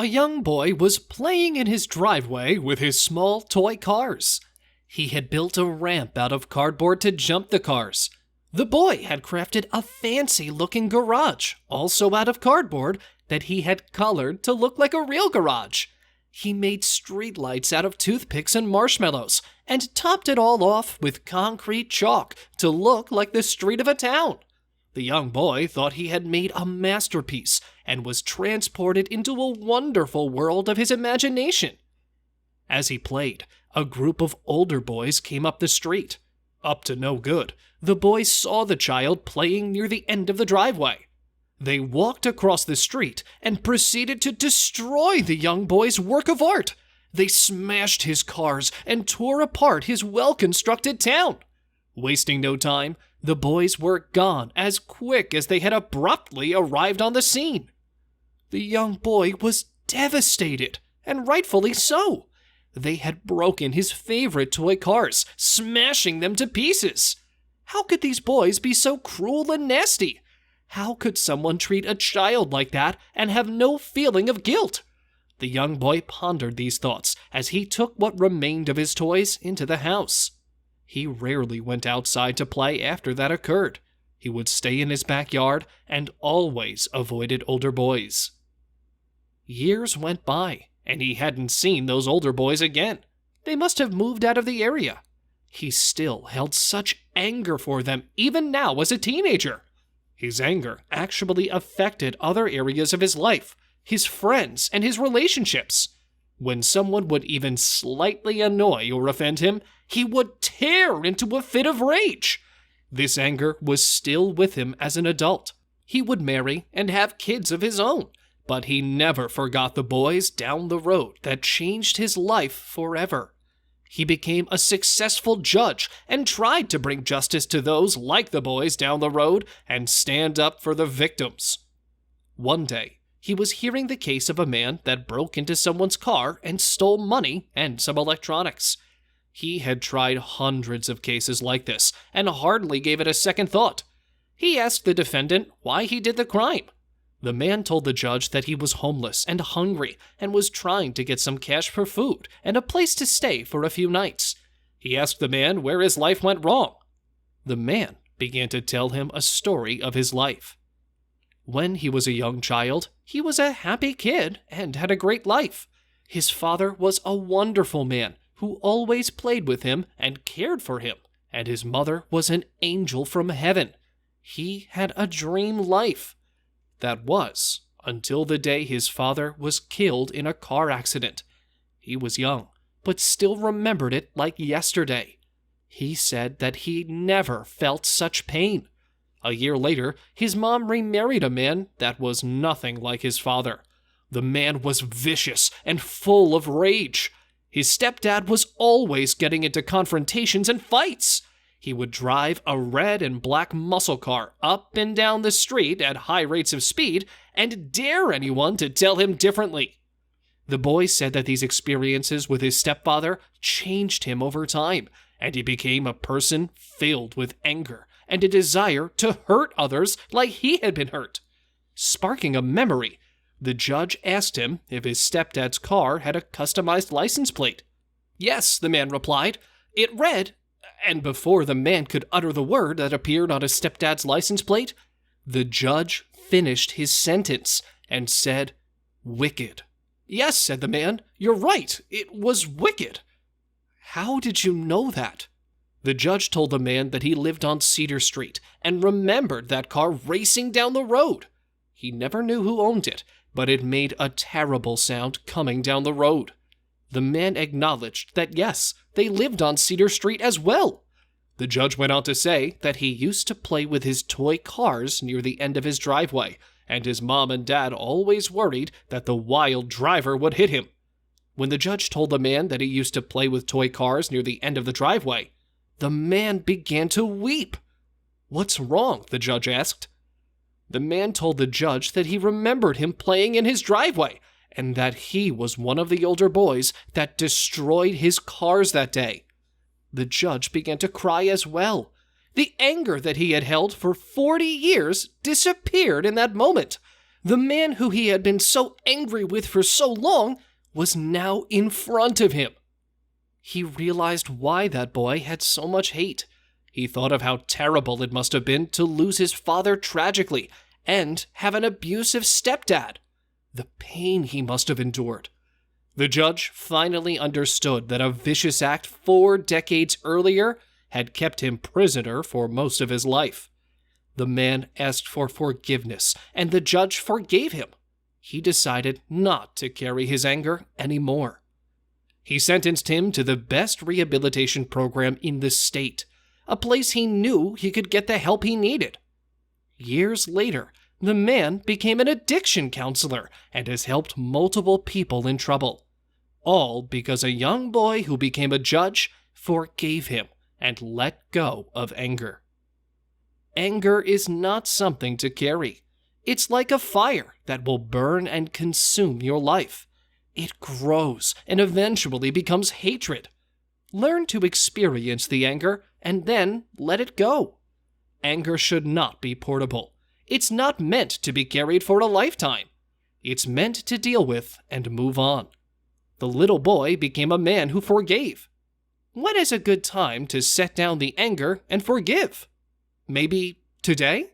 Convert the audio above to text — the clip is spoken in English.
A young boy was playing in his driveway with his small toy cars. He had built a ramp out of cardboard to jump the cars. The boy had crafted a fancy-looking garage, also out of cardboard, that he had colored to look like a real garage. He made streetlights out of toothpicks and marshmallows and topped it all off with concrete chalk to look like the street of a town. The young boy thought he had made a masterpiece and was transported into a wonderful world of his imagination. As he played, a group of older boys came up the street. Up to no good, the boys saw the child playing near the end of the driveway. They walked across the street and proceeded to destroy the young boy's work of art. They smashed his cars and tore apart his well-constructed town. Wasting no time, the boys were gone as quick as they had abruptly arrived on the scene. The young boy was devastated, and rightfully so. They had broken his favorite toy cars, smashing them to pieces. How could these boys be so cruel and nasty? How could someone treat a child like that and have no feeling of guilt? The young boy pondered these thoughts as he took what remained of his toys into the house. He rarely went outside to play after that occurred. He would stay in his backyard and always avoided older boys. Years went by, and he hadn't seen those older boys again. They must have moved out of the area. He still held such anger for them, even now as a teenager. His anger actually affected other areas of his life, his friends, and his relationships. When someone would even slightly annoy or offend him, he would tear into a fit of rage. This anger was still with him as an adult. He would marry and have kids of his own, but he never forgot the boys down the road that changed his life forever. He became a successful judge and tried to bring justice to those like the boys down the road and stand up for the victims. One day, he was hearing the case of a man that broke into someone's car and stole money and some electronics. He had tried hundreds of cases like this and hardly gave it a second thought. He asked the defendant why he did the crime. The man told the judge that he was homeless and hungry and was trying to get some cash for food and a place to stay for a few nights. He asked the man where his life went wrong. The man began to tell him a story of his life. When he was a young child, he was a happy kid and had a great life. His father was a wonderful man who always played with him and cared for him, and his mother was an angel from heaven. He had a dream life. That was until the day his father was killed in a car accident. He was young, but still remembered it like yesterday. He said that he never felt such pain. A year later, his mom remarried a man that was nothing like his father. The man was vicious and full of rage. His stepdad was always getting into confrontations and fights. He would drive a red and black muscle car up and down the street at high rates of speed and dare anyone to tell him differently. The boy said that these experiences with his stepfather changed him over time, and he became a person filled with anger and a desire to hurt others like he had been hurt. Sparking a memory, the judge asked him if his stepdad's car had a customized license plate. Yes, the man replied. It read, and before the man could utter the word that appeared on his stepdad's license plate, the judge finished his sentence and said, "Wicked." Yes, said the man, you're right, it was wicked. How did you know that? The judge told the man that he lived on Cedar Street and remembered that car racing down the road. He never knew who owned it, but it made a terrible sound coming down the road. The man acknowledged that yes, they lived on Cedar Street as well. The judge went on to say that he used to play with his toy cars near the end of his driveway, and his mom and dad always worried that the wild driver would hit him. When the judge told the man that he used to play with toy cars near the end of the driveway, the man began to weep. "What's wrong?" the judge asked. The man told the judge that he remembered him playing in his driveway, and that he was one of the older boys that destroyed his cars that day. The judge began to cry as well. The anger that he had held for 40 years disappeared in that moment. The man who he had been so angry with for so long was now in front of him. He realized why that boy had so much hate. He thought of how terrible it must have been to lose his father tragically and have an abusive stepdad. The pain he must have endured. The judge finally understood that a vicious act 4 decades earlier had kept him prisoner for most of his life. The man asked for forgiveness, and the judge forgave him. He decided not to carry his anger anymore. He sentenced him to the best rehabilitation program in the state, a place he knew he could get the help he needed. Years later, the man became an addiction counselor and has helped multiple people in trouble. All because a young boy who became a judge forgave him and let go of anger. Anger is not something to carry. It's like a fire that will burn and consume your life. It grows and eventually becomes hatred. Learn to experience the anger and then let it go. Anger should not be portable. It's not meant to be carried for a lifetime. It's meant to deal with and move on. The little boy became a man who forgave. When is a good time to set down the anger and forgive? Maybe today?